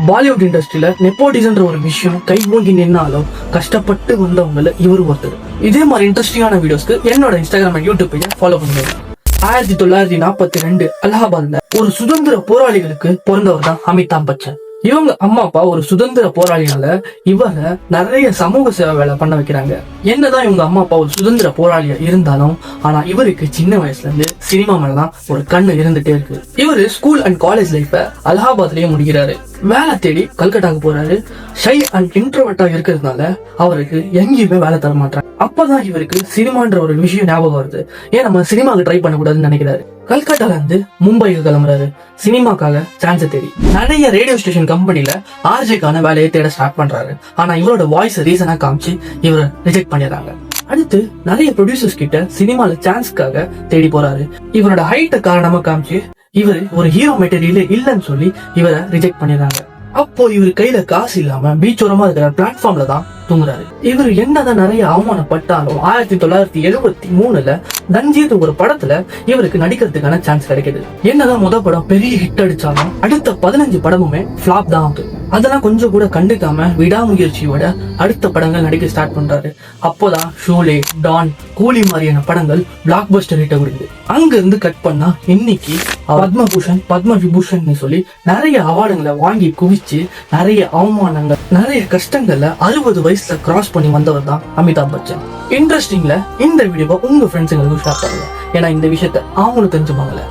பாலிவுட் இண்டஸ்ட்ரியில நெப்போட்டிசம்ன்ற ஒரு விஷயம் கை ஓங்கி நின்னாலும் கஷ்டப்பட்டு வந்தவங்கள இவர் ஒருத்தர். இதே மாதிரி இன்ட்ரெஸ்டிங்கான வீடியோஸ்க்கு என்னோட இன்ஸ்டாகிராம் அண்ட் யூடியூப் பேஜை ஃபாலோ பண்ணுங்க. 1942 அலகாபாத்ல ஒரு சுதந்திர போராளிகளுக்கு பிறந்தவர் தான் அமிதாப் பச்சன். இவங்க அம்மா அப்பா ஒரு சுதந்திர போராளினால இவரை நிறைய சமூக சேவை வேலை பண்ண வைக்கிறாங்க. என்னதான் இவங்க அம்மா அப்பா ஒரு சுதந்திர போராளியா இருந்தாலும் ஆனா இவருக்கு சின்ன வயசுல இருந்து சினிமா மேலதான் ஒரு கண்ணு இருந்துட்டே இருக்கு. இவரு ஸ்கூல் அண்ட் காலேஜ் லைஃப அலகாபாத்லயே முடிக்கிறாரு. வேலை தேடி கல்கட்டாக்கு போறாரு. ஷை அண்ட் இன்ட்ரோவர்ட்டா இருக்கிறதுனால அவருக்கு எங்கேயுமே வேலை தர மாட்டாங்க. அப்பதான் இவருக்கு சினிமான்ற ஒரு விஷயம் ஞாபகம் வருது. ஏன் நம்ம சினிமாவுக்கு ட்ரை பண்ண கூடாதுன்னு நினைக்கிறாரு. கல்கட்டால இருந்து மும்பைக்கு கிளம்புறாரு சினிமாக்காக சான்ஸ் தேடி. நிறைய ரேடியோ ஸ்டேஷன் கம்பெனில ஆர்ஜேக்கான வேலையை தேட ஸ்டார்ட் பண்றாரு. ஆனா இவரோட வாய்ஸ் ரீசனா காமிச்சு இவரை ரிஜெக்ட் பண்ணிடுறாங்க. அடுத்து நிறைய ப்ரொடியூசர்ஸ் கிட்ட சினிமால சான்ஸ்க்காக தேடி போறாரு. இவரோட ஹைட்ட காரணமா காமிச்சு இவரு ஒரு ஹீரோ மெட்டீரியல் இல்லன்னு சொல்லி இவரை ரிஜெக்ட் பண்ணிடுறாங்க. அப்போ இவர் கையில காசு இல்லாம பீச்சோரமா இருக்கிற பிளாட்ஃபார்ம்ல தான் தூங்குறாரு. இவர் என்னதான் நிறைய அவமானப்பட்டாலும் 1973 ரஞ்சித் ஒரு படத்துல இவருக்கு நடிக்கிறதுக்கான சான்ஸ் கிடைக்குது. என்னதான் முத படம் பெரிய ஹிட் அடிச்சாலும் அடுத்த 15 படமுமே பிளாப் தான் ஆகுது. அதெல்லாம் கொஞ்சம் கூட கண்டுக்காம விடாமுயற்சியோட அடுத்த படங்கள் நடிக்க ஸ்டார்ட் பண்றாரு. அப்போதான் ஷோலே, டான், கூலி மாதிரியான படங்கள் பிளாக் பஸ்டர் ஹிட்ட கொடுக்குது. அங்க இருந்து கட் பண்ணா இன்னைக்கு பத்மபூஷன், பத்ம விபூஷன் சொல்லி நிறைய அவார்டுகளை வாங்கி குவிச்சு நிறைய அவமானங்கள், நிறைய கஷ்டங்கள்ல 60 வயசுல கிராஸ் பண்ணி வந்தவர் தான் அமிதாப் பச்சன். இன்ட்ரெஸ்டிங்ல இந்த வீடியோவை உங்க ஃப்ரெண்ட்ஸுங்களுக்கு ஷேர் பண்ணுங்க. ஏன்னா இந்த விஷயத்த அவங்களுக்கு தெரிஞ்சுப்பாங்கல்ல.